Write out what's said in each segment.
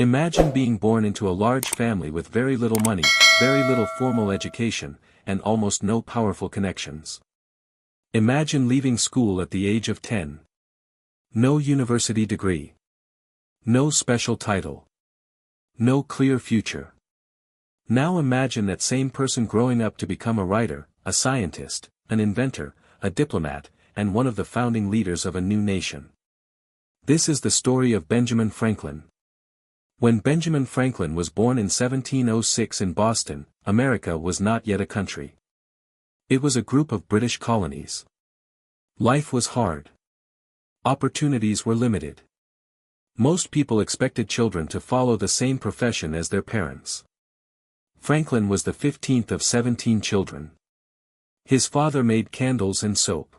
Imagine being born into a large family with very little money, very little formal education, and almost no powerful connections. Imagine leaving school at the age of 10. No university degree. No special title. No clear future. Now imagine that same person growing up to become a writer, a scientist, an inventor, a diplomat, and one of the founding leaders of a new nation. This is the story of Benjamin Franklin. When Benjamin Franklin was born in 1706 in Boston, America was not yet a country. It was a group of British colonies. Life was hard. Opportunities were limited. Most people expected children to follow the same profession as their parents. Franklin was the 15th of 17 children. His father made candles and soap.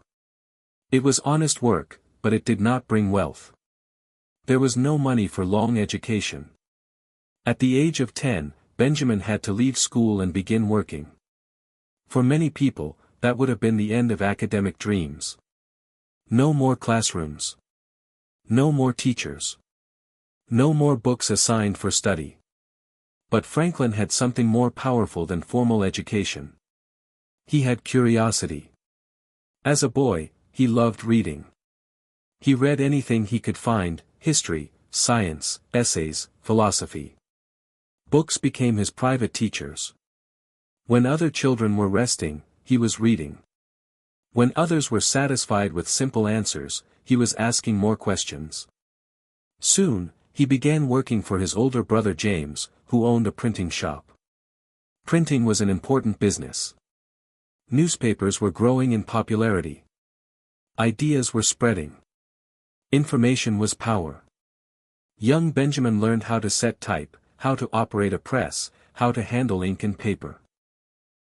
It was honest work, but it did not bring wealth. There was no money for long education. At the age of 10, Benjamin had to leave school and begin working. For many people, that would have been the end of academic dreams. No more classrooms. No more teachers. No more books assigned for study. But Franklin had something more powerful than formal education. He had curiosity. As a boy, he loved reading. He read anything he could find: history, science, essays, philosophy. Books became his private teachers. When other children were resting, he was reading. When others were satisfied with simple answers, he was asking more questions. Soon, he began working for his older brother James, who owned a printing shop. Printing was an important business. Newspapers were growing in popularity. Ideas were spreading. Information was power. Young Benjamin learned how to set type, how to operate a press, how to handle ink and paper.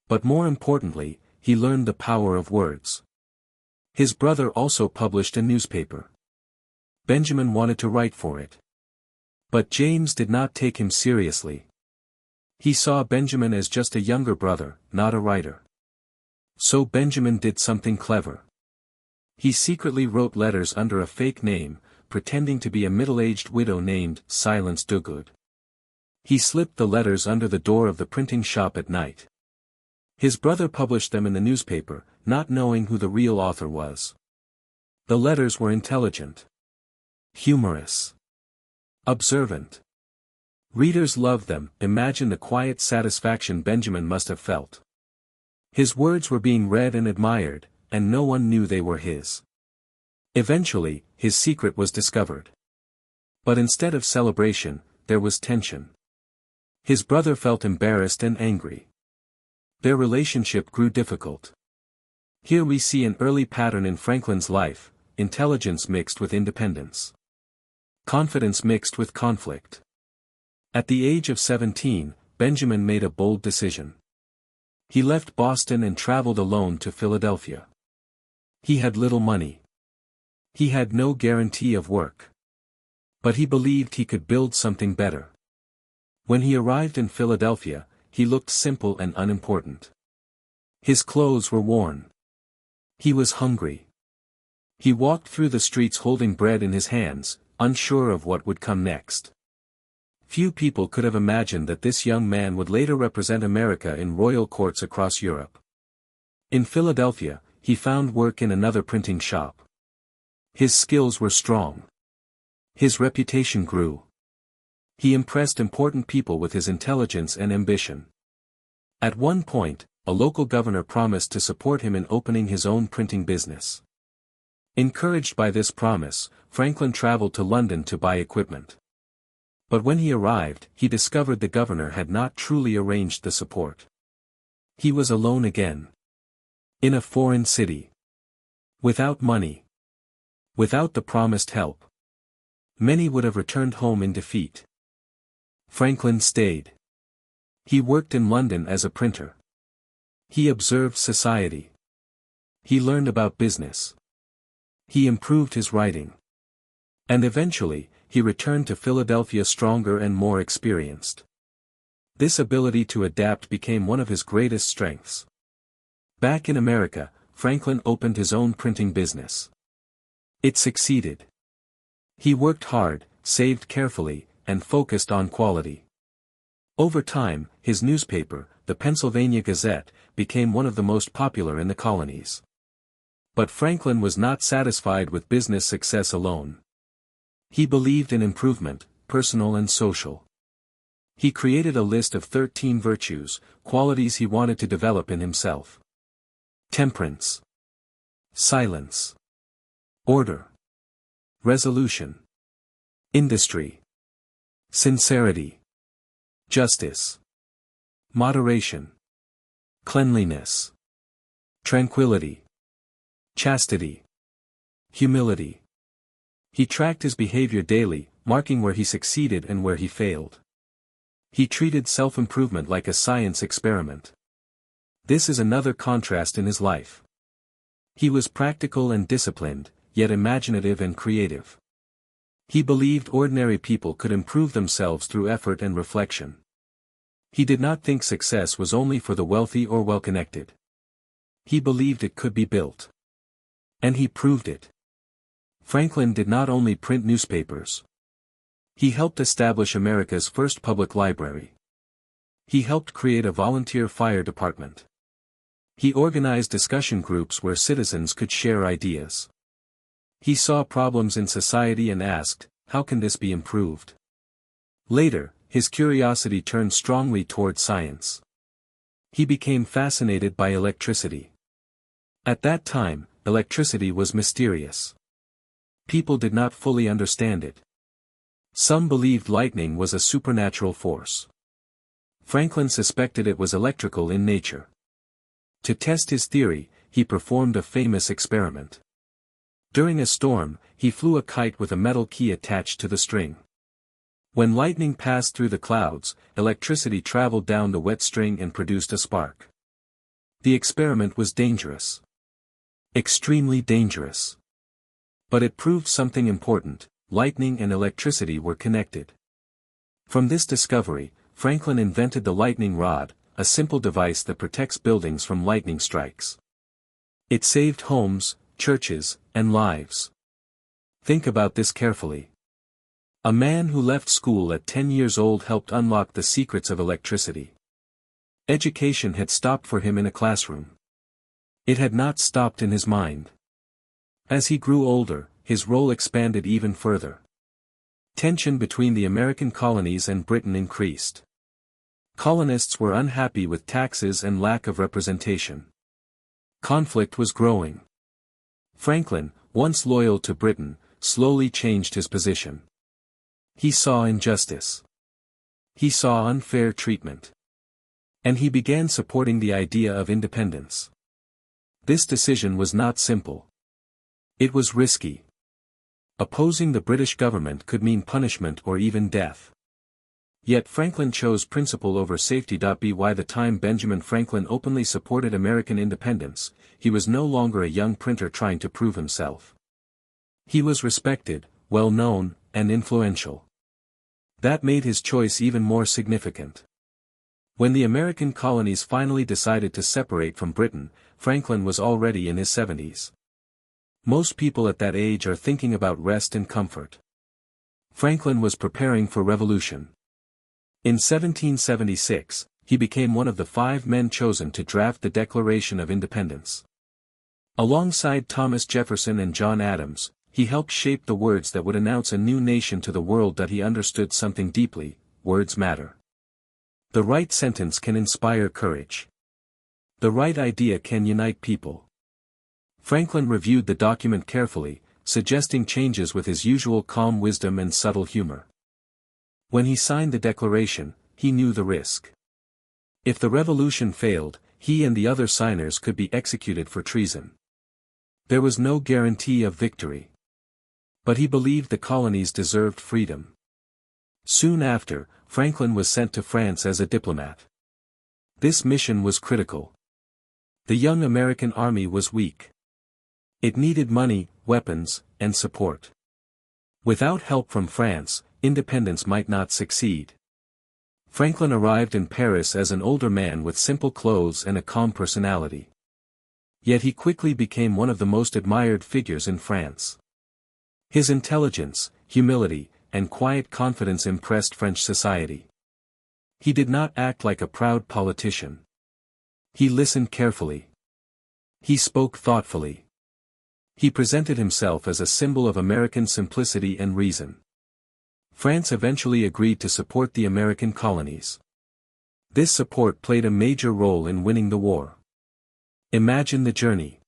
But more importantly, he learned the power of words. His brother also published a newspaper. Benjamin wanted to write for it. But James did not take him seriously. He saw Benjamin as just a younger brother, not a writer. So Benjamin did something clever. He secretly wrote letters under a fake name, pretending to be a middle-aged widow named Silence Dogood. He slipped the letters under the door of the printing shop at night. His brother published them in the newspaper, not knowing who the real author was. The letters were intelligent. Humorous. Observant. Readers loved them. Imagine the quiet satisfaction Benjamin must have felt. His words were being read and admired, and no one knew they were his. Eventually, his secret was discovered. But instead of celebration, there was tension. His brother felt embarrassed and angry. Their relationship grew difficult. Here we see an early pattern in Franklin's life: intelligence mixed with independence. Confidence mixed with conflict. At the age of 17, Benjamin made a bold decision. He left Boston and traveled alone to Philadelphia. He had little money. He had no guarantee of work. But he believed he could build something better. When he arrived in Philadelphia, he looked simple and unimportant. His clothes were worn. He was hungry. He walked through the streets holding bread in his hands, unsure of what would come next. Few people could have imagined that this young man would later represent America in royal courts across Europe. In Philadelphia, he found work in another printing shop. His skills were strong. His reputation grew. He impressed important people with his intelligence and ambition. At one point, a local governor promised to support him in opening his own printing business. Encouraged by this promise, Franklin traveled to London to buy equipment. But when he arrived, he discovered the governor had not truly arranged the support. He was alone again. In a foreign city. Without money. Without the promised help. Many would have returned home in defeat. Franklin stayed. He worked in London as a printer. He observed society. He learned about business. He improved his writing. And eventually, he returned to Philadelphia stronger and more experienced. This ability to adapt became one of his greatest strengths. Back in America, Franklin opened his own printing business. It succeeded. He worked hard, saved carefully, and focused on quality. Over time, his newspaper, the Pennsylvania Gazette, became one of the most popular in the colonies. But Franklin was not satisfied with business success alone. He believed in improvement, personal and social. He created a list of 13 virtues, qualities he wanted to develop in himself. Temperance, silence, order, resolution, industry, sincerity, justice, moderation, cleanliness, tranquility, chastity, humility. He tracked his behavior daily, marking where he succeeded and where he failed. He treated self-improvement like a science experiment. This is another contrast in his life. He was practical and disciplined, yet imaginative and creative. He believed ordinary people could improve themselves through effort and reflection. He did not think success was only for the wealthy or well-connected. He believed it could be built. And he proved it. Franklin did not only print newspapers. He helped establish America's first public library. He helped create a volunteer fire department. He organized discussion groups where citizens could share ideas. He saw problems in society and asked, how can this be improved? Later, his curiosity turned strongly toward science. He became fascinated by electricity. At that time, electricity was mysterious. People did not fully understand it. Some believed lightning was a supernatural force. Franklin suspected it was electrical in nature. To test his theory, he performed a famous experiment. During a storm, he flew a kite with a metal key attached to the string. When lightning passed through the clouds, electricity traveled down the wet string and produced a spark. The experiment was dangerous. Extremely dangerous. But it proved something important: lightning and electricity were connected. From this discovery, Franklin invented the lightning rod, a simple device that protects buildings from lightning strikes. It saved homes, churches, and lives. Think about this carefully. A man who left school at 10 years old helped unlock the secrets of electricity. Education had stopped for him in a classroom. It had not stopped in his mind. As he grew older, his role expanded even further. Tension between the American colonies and Britain increased. Colonists were unhappy with taxes and lack of representation. Conflict was growing. Franklin, once loyal to Britain, slowly changed his position. He saw injustice. He saw unfair treatment. And he began supporting the idea of independence. This decision was not simple. It was risky. Opposing the British government could mean punishment or even death. Yet Franklin chose principle over safety. By the time Benjamin Franklin openly supported American independence, he was no longer a young printer trying to prove himself. He was respected, well-known, and influential. That made his choice even more significant. When the American colonies finally decided to separate from Britain, Franklin was already in his 70s. Most people at that age are thinking about rest and comfort. Franklin was preparing for revolution. In 1776, he became one of the 5 men chosen to draft the Declaration of Independence. Alongside Thomas Jefferson and John Adams, he helped shape the words that would announce a new nation to the world. That he understood something deeply: words matter. The right sentence can inspire courage. The right idea can unite people. Franklin reviewed the document carefully, suggesting changes with his usual calm wisdom and subtle humor. When he signed the declaration, he knew the risk. If the revolution failed, he and the other signers could be executed for treason. There was no guarantee of victory. But he believed the colonies deserved freedom. Soon after, Franklin was sent to France as a diplomat. This mission was critical. The young American army was weak. It needed money, weapons, and support. Without help from France, independence might not succeed. Franklin arrived in Paris as an older man with simple clothes and a calm personality. Yet he quickly became one of the most admired figures in France. His intelligence, humility, and quiet confidence impressed French society. He did not act like a proud politician. He listened carefully. He spoke thoughtfully. He presented himself as a symbol of American simplicity and reason. France eventually agreed to support the American colonies. This support played a major role in winning the war. Imagine the journey.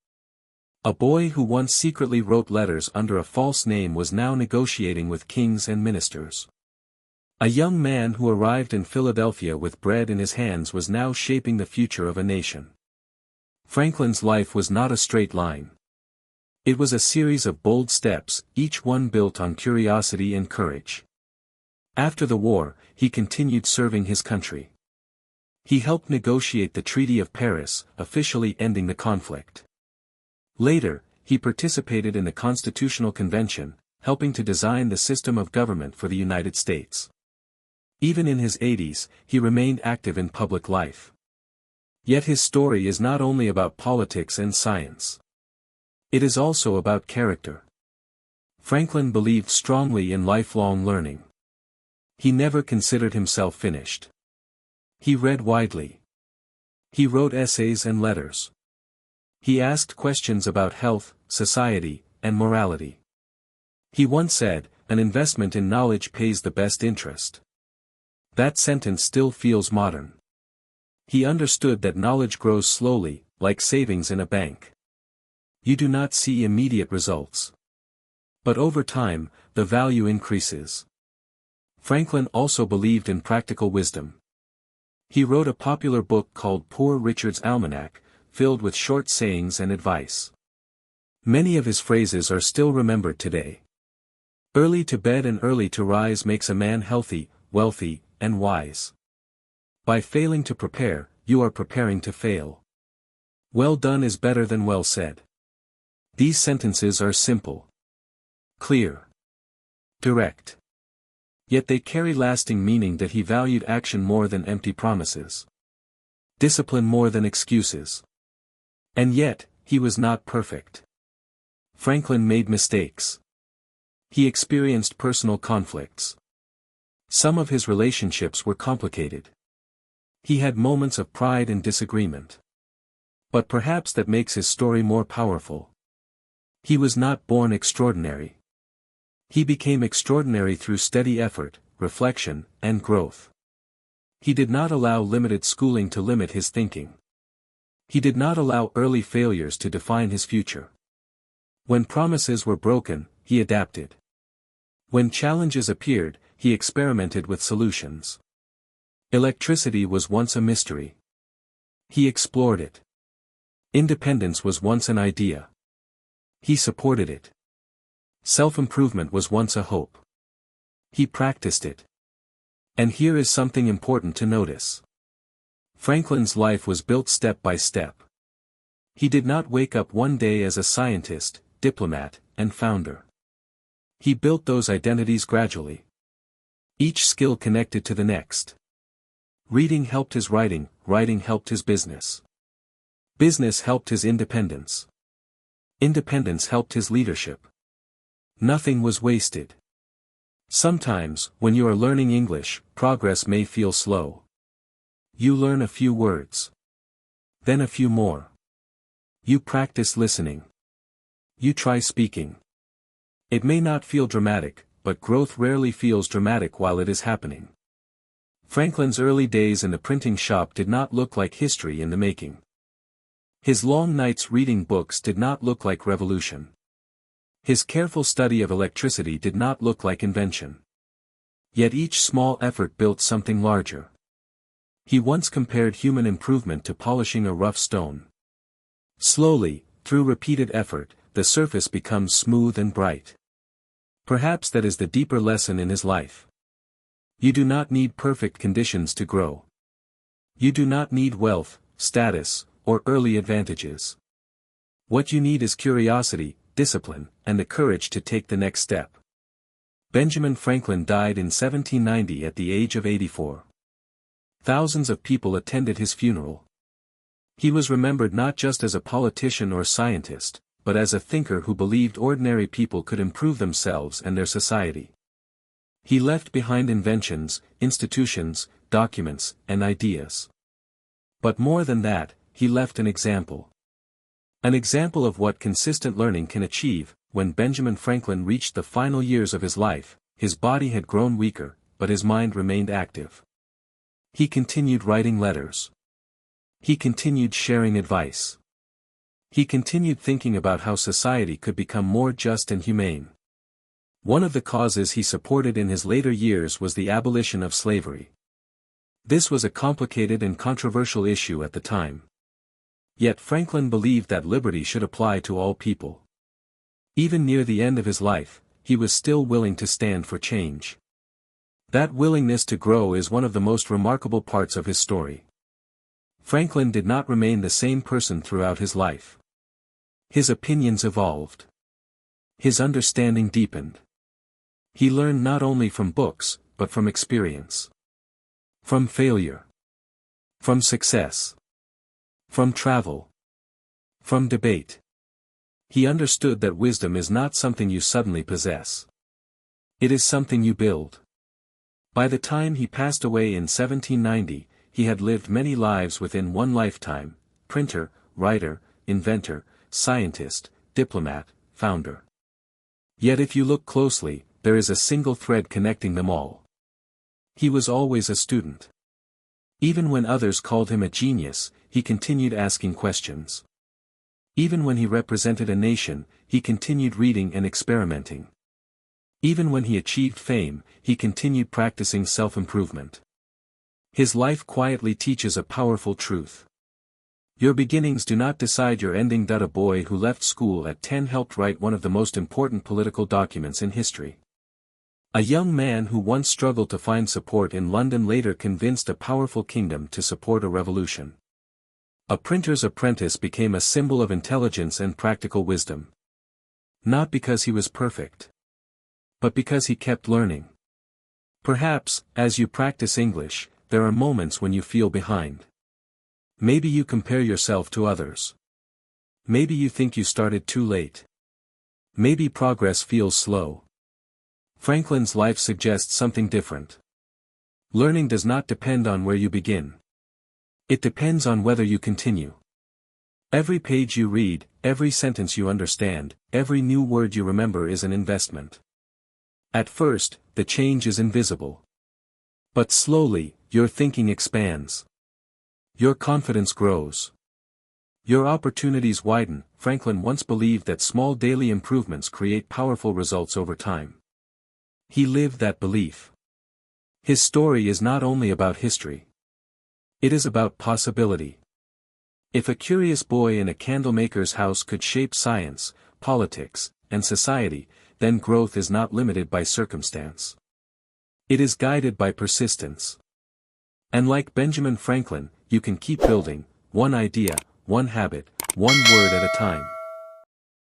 A boy who once secretly wrote letters under a false name was now negotiating with kings and ministers. A young man who arrived in Philadelphia with bread in his hands was now shaping the future of a nation. Franklin's life was not a straight line. It was a series of bold steps, each one built on curiosity and courage. After the war, he continued serving his country. He helped negotiate the Treaty of Paris, officially ending the conflict. Later, he participated in the Constitutional Convention, helping to design the system of government for the United States. Even in his 80s, he remained active in public life. Yet his story is not only about politics and science. It is also about character. Franklin believed strongly in lifelong learning. He never considered himself finished. He read widely. He wrote essays and letters. He asked questions about health, society, and morality. He once said, "An investment in knowledge pays the best interest." That sentence still feels modern. He understood that knowledge grows slowly, like savings in a bank. You do not see immediate results. But over time, the value increases. Franklin also believed in practical wisdom. He wrote a popular book called Poor Richard's Almanac, filled with short sayings and advice. Many of his phrases are still remembered today. Early to bed and early to rise makes a man healthy, wealthy, and wise. By failing to prepare, you are preparing to fail. Well done is better than well said. These sentences are simple, clear, direct. Yet they carry lasting meaning that he valued action more than empty promises. Discipline more than excuses. And yet, he was not perfect. Franklin made mistakes. He experienced personal conflicts. Some of his relationships were complicated. He had moments of pride and disagreement. But perhaps that makes his story more powerful. He was not born extraordinary. He became extraordinary through steady effort, reflection, and growth. He did not allow limited schooling to limit his thinking. He did not allow early failures to define his future. When promises were broken, he adapted. When challenges appeared, he experimented with solutions. Electricity was once a mystery. He explored it. Independence was once an idea. He supported it. Self-improvement was once a hope. He practiced it. And here is something important to notice. Franklin's life was built step by step. He did not wake up one day as a scientist, diplomat, and founder. He built those identities gradually. Each skill connected to the next. Reading helped his writing, writing helped his business. Business helped his independence. Independence helped his leadership. Nothing was wasted. Sometimes, when you are learning English, progress may feel slow. You learn a few words. Then a few more. You practice listening. You try speaking. It may not feel dramatic, but growth rarely feels dramatic while it is happening. Franklin's early days in the printing shop did not look like history in the making. His long nights reading books did not look like revolution. His careful study of electricity did not look like invention. Yet each small effort built something larger. He once compared human improvement to polishing a rough stone. Slowly, through repeated effort, the surface becomes smooth and bright. Perhaps that is the deeper lesson in his life. You do not need perfect conditions to grow. You do not need wealth, status, or early advantages. What you need is curiosity, discipline, and the courage to take the next step. Benjamin Franklin died in 1790 at the age of 84. Thousands of people attended his funeral. He was remembered not just as a politician or scientist, but as a thinker who believed ordinary people could improve themselves and their society. He left behind inventions, institutions, documents, and ideas. But more than that, he left an example. An example of what consistent learning can achieve. When Benjamin Franklin reached the final years of his life, his body had grown weaker, but his mind remained active. He continued writing letters. He continued sharing advice. He continued thinking about how society could become more just and humane. One of the causes he supported in his later years was the abolition of slavery. This was a complicated and controversial issue at the time. Yet Franklin believed that liberty should apply to all people. Even near the end of his life, he was still willing to stand for change. That willingness to grow is one of the most remarkable parts of his story. Franklin did not remain the same person throughout his life. His opinions evolved. His understanding deepened. He learned not only from books, but from experience. From failure. From success. From travel. From debate. He understood that wisdom is not something you suddenly possess. It is something you build. By the time he passed away in 1790, he had lived many lives within one lifetime: printer, writer, inventor, scientist, diplomat, founder. Yet if you look closely, there is a single thread connecting them all. He was always a student. Even when others called him a genius, he continued asking questions. Even when he represented a nation, he continued reading and experimenting. Even when he achieved fame, he continued practicing self-improvement. His life quietly teaches a powerful truth. Your beginnings do not decide your ending. A boy who left school at 10 helped write one of the most important political documents in history. A young man who once struggled to find support in London later convinced a powerful kingdom to support a revolution. A printer's apprentice became a symbol of intelligence and practical wisdom. Not because he was perfect, but because he kept learning. Perhaps, as you practice English, there are moments when you feel behind. Maybe you compare yourself to others. Maybe you think you started too late. Maybe progress feels slow. Franklin's life suggests something different. Learning does not depend on where you begin. It depends on whether you continue. Every page you read, every sentence you understand, every new word you remember is an investment. At first, the change is invisible. But slowly, your thinking expands. Your confidence grows. Your opportunities widen. Franklin once believed that small daily improvements create powerful results over time. He lived that belief. His story is not only about history. It is about possibility. If a curious boy in a candlemaker's house could shape science, politics, and society, then growth is not limited by circumstance. It is guided by persistence. And like Benjamin Franklin, you can keep building, one idea, one habit, one word at a time.